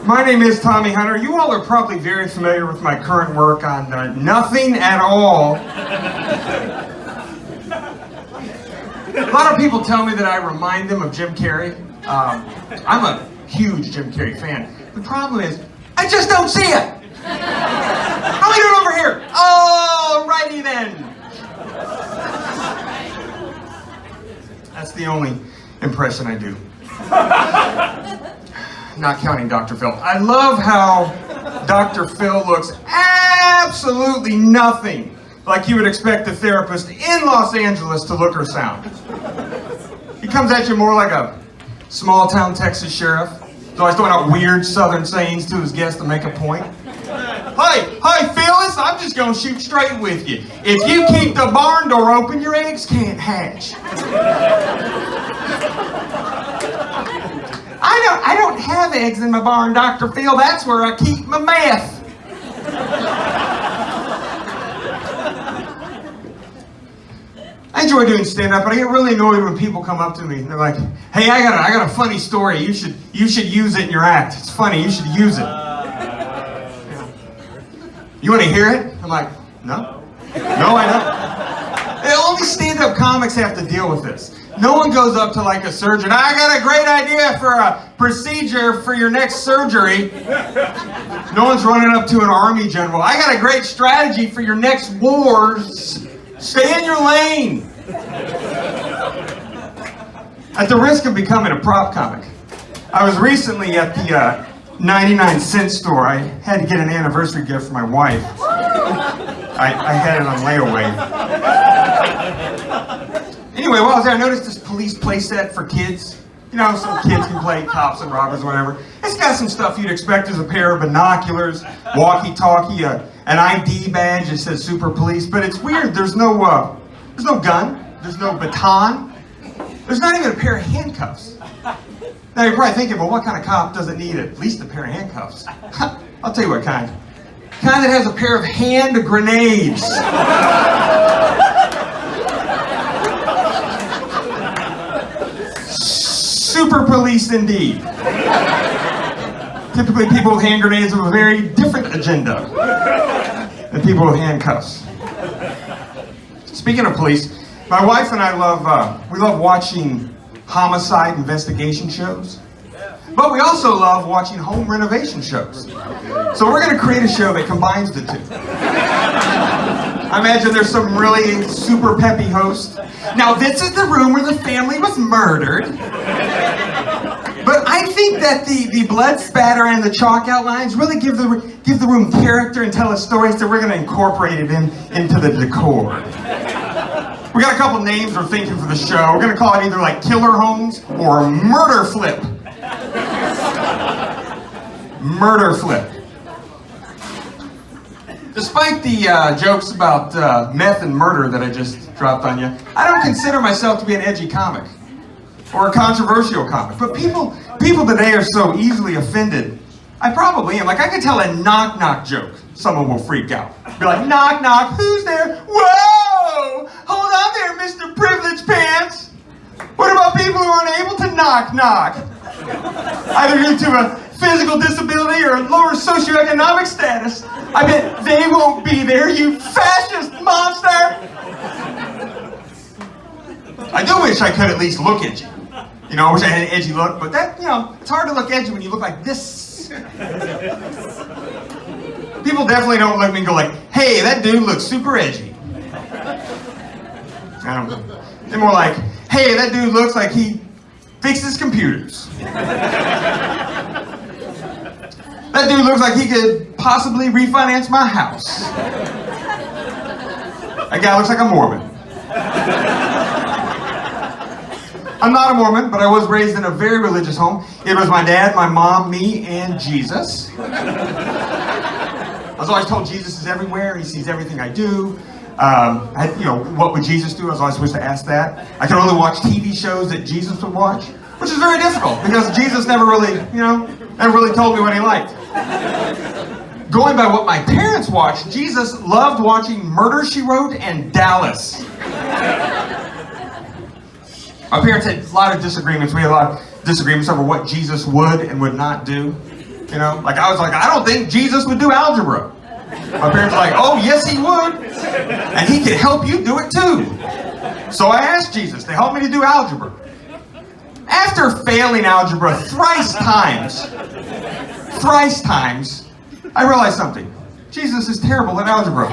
My name is Tommy Hunter. You all are probably very familiar with my current work on Nothing at All. A lot of people tell me that I remind them of Jim Carrey. I'm a huge Jim Carrey fan. The problem is, I just don't see it. How are you doing over here? Alrighty then. That's the only impression I do. Not counting Dr. Phil. I love how Dr. Phil looks absolutely nothing like you would expect a therapist in Los Angeles to look or sound. He comes at you more like a small-town Texas sheriff. He's always throwing out weird southern sayings to his guests to make a point. Hi, Phyllis, I'm just gonna shoot straight with you. If you keep the barn door open, your eggs can't hatch. I don't have eggs in my barn, Dr. Phil. That's where I keep my meth. I enjoy doing stand-up, but I get really annoyed when people come up to me and they're like, "Hey, I got a funny story. You should use it in your act. It's funny. You should use it." You want to hear it? I'm like, no, I don't. Only stand-up comics have to deal with this. No one goes up to like a surgeon. I got a great idea for a procedure for your next surgery. No one's running up to an army general. I got a great strategy for your next wars. Stay in your lane. At the risk of becoming a prop comic, I was recently at the 99-cent store. I had to get an anniversary gift for my wife. I had it on layaway. Anyway, while I was there, I noticed this police play set for kids. You know, some kids can play cops and robbers or whatever. It's got some stuff you'd expect as a pair of binoculars, walkie-talkie, an ID badge that says Super Police. But it's weird. There's no gun. There's no baton. There's not even a pair of handcuffs. Now you're probably thinking, well, what kind of cop doesn't need at least a pair of handcuffs? I'll tell you what kind. Kind that has a pair of hand grenades. Super Police indeed. Typically people with hand grenades have a very different agenda than people with handcuffs. Speaking of police, my wife and I love watching homicide investigation shows. But we also love watching home renovation shows. So we're going to create a show that combines the two. I imagine there's some really super peppy host. Now this is the room where the family was murdered. But I think that the blood spatter and the chalk outlines really give the room character and tell a story, so we're going to incorporate it into the decor. We got a couple names we're thinking for the show. We're going to call it either like Killer Homes or Murder Flip. Murder Flip. Despite the jokes about meth and murder that I just dropped on you, I don't consider myself to be an edgy comic or a controversial comic. But people today are so easily offended. I probably am. Like, I can tell a knock-knock joke. Someone will freak out. Be like, knock, knock, who's there? Whoa! Hold on there, Mr. Privilege Pants! What about people who aren't able to knock, knock? Either due to a physical disability or a lower socioeconomic status. I bet they won't be there, you fascist monster! I do wish I could at least look edgy. You know, I wish I had an edgy look, but that, it's hard to look edgy when you look like this. People definitely don't look at me and go like, hey, that dude looks super edgy. I don't know. They're more like, hey, that dude looks like he fixes computers. That dude looks like he could possibly refinance my house. That guy looks like a Mormon. I'm not a Mormon, but I was raised in a very religious home. It was my dad, my mom, me, and Jesus. I was always told Jesus is everywhere. He sees everything I do. What would Jesus do? I was always supposed to ask that. I could only watch TV shows that Jesus would watch, which is very difficult because Jesus never really told me what he liked. Going by what my parents watched, Jesus loved watching Murder, She Wrote and Dallas. My parents had a lot of disagreements. We had a lot of disagreements over what Jesus would and would not do. You know, like I was like, I don't think Jesus would do algebra. My parents were like, oh, yes, he would. And he could help you do it too. So I asked Jesus to help me to do algebra. After failing algebra thrice times, I realized something. Jesus is terrible at algebra.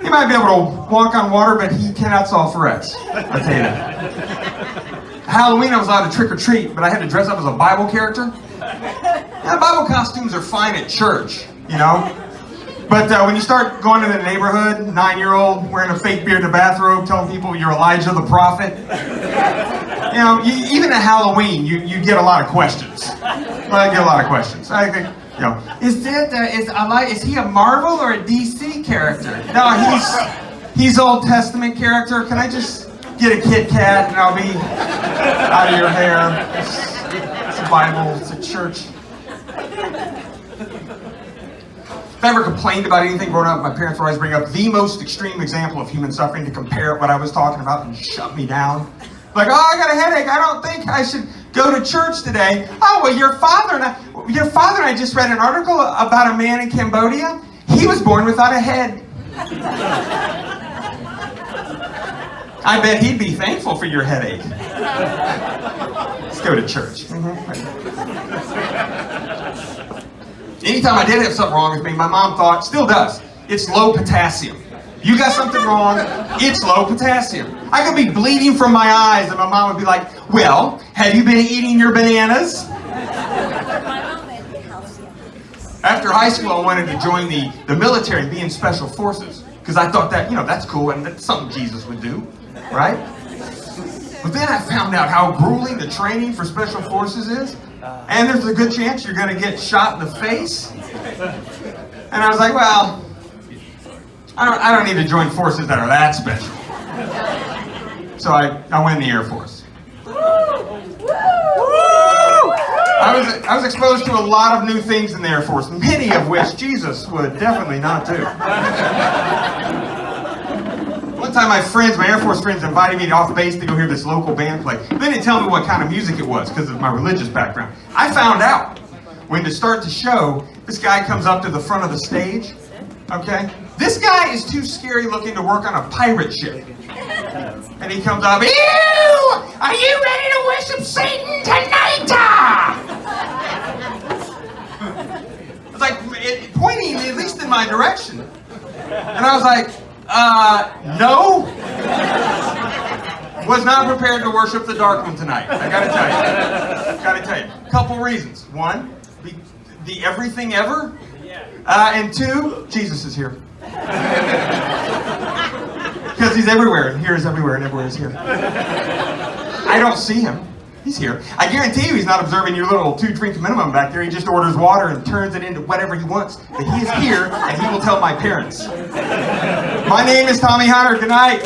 He might be able to walk on water, but he cannot solve frets. I'll tell you that. Halloween, I was allowed to trick or treat, but I had to dress up as a Bible character. Yeah, Bible costumes are fine at church, you know. But when you start going to the neighborhood, 9-year-old wearing a fake beard and a bathrobe, telling people you're Elijah the prophet, you know, even at Halloween, you get a lot of questions. I get a lot of questions. I think, you know, is he a Marvel or a DC character? No, he's Old Testament character. Can I just get a Kit Kat and I'll be out of your hair? It's a Bible. It's a church. If I ever complained about anything growing up, my parents would always bring up the most extreme example of human suffering to compare what I was talking about and shut me down. Like, oh, I got a headache. I don't think I should go to church today. Oh, well, your father and I just read an article about a man in Cambodia. He was born without a head. I bet he'd be thankful for your headache. Let's go to church. Anytime I did have something wrong with me, my mom thought, still does, it's low potassium. You got something wrong, it's low potassium. I could be bleeding from my eyes and my mom would be like, well, have you been eating your bananas? After high school, I wanted to join the military and be in special forces. Because I thought that, you know, that's cool and that's something Jesus would do, right? But then I found out how grueling the training for special forces is. And there's a good chance you're going to get shot in the face. And I was like, well, I don't need to join forces that are that special. So I went in the Air Force. I was exposed to a lot of new things in the Air Force, many of which Jesus would definitely not do. One time my Air Force friends invited me off base to go hear this local band play. They didn't tell me what kind of music it was because of my religious background. I found out when to start the show, this guy comes up to the front of the stage, okay? This guy is too scary looking to work on a pirate ship. And he comes up, ew! Are you ready to worship Satan tonight? It's like, pointing at least in my direction. And I was like, no. Was not prepared to worship the dark one tonight. I gotta tell you. Couple reasons. One, the everything ever. And two, Jesus is here. Because he's everywhere, and here is everywhere, and everywhere is here. I don't see him. He's here. I guarantee you he's not observing your little 2-drink minimum back there. He just orders water and turns it into whatever he wants. But he is here, and he will tell my parents. My name is Tommy Hunter. Good night.